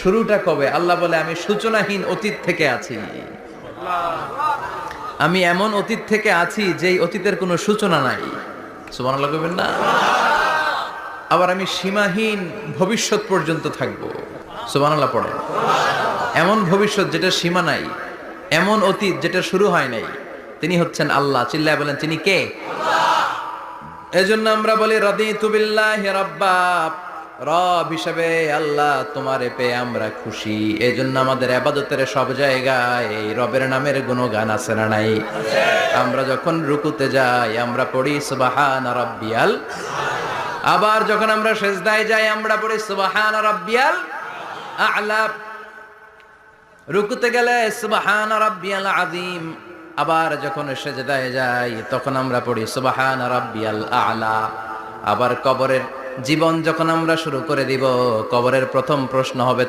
শুরুটা কবে? আল্লাহ বলে আমি সূচনাহীন অতীত থেকে আছি। আমি এমন অতীত থেকে আছি যেই অতীতের কোনো সূচনা নাই। সুবহানাল্লাহ কইবেন না? আবার আমি সীমাহীন ভবিষ্যৎ পর্যন্ত থাকবো। সুবহানাল্লাহ পড়েন। এমন ভবিষ্যৎ যেটা সীমা নাই, এমন অতীত যেটা শুরু হয় নাই, তিনি হচ্ছেন আল্লাহ। চিল্লায় বলেন তিনি কে? এজন্য আমরা বলি রাদিতু বিল্লাহি রাব্বা, রব হিসেবে আল্লাহ তোমারে পেয়ে আমরা খুশি। এজন্য আমাদের ইবাদতের সব জায়গায় এই রবের নামের গুণগান আছে না নাই? আমরা যখন রুকুতে যাই আমরা পড়ি সুবহানা রাব্বিয়াল, আবার যখন আমরা সিজদায় যাই আমরা পড়ি সুবহানা রাব্বিয়াল আ'লা। রুকুতে গেলে সুবহানা রাব্বিয়াল আযীম, আবার যখন সিজদায় যাই তখন আমরা পড়ি সুবহানা রাব্বিয়াল আ'লা। আবার কবরের জীবন যখন আমরা শুরু করে দিব, কবরের প্রথম প্রশ্ন হবে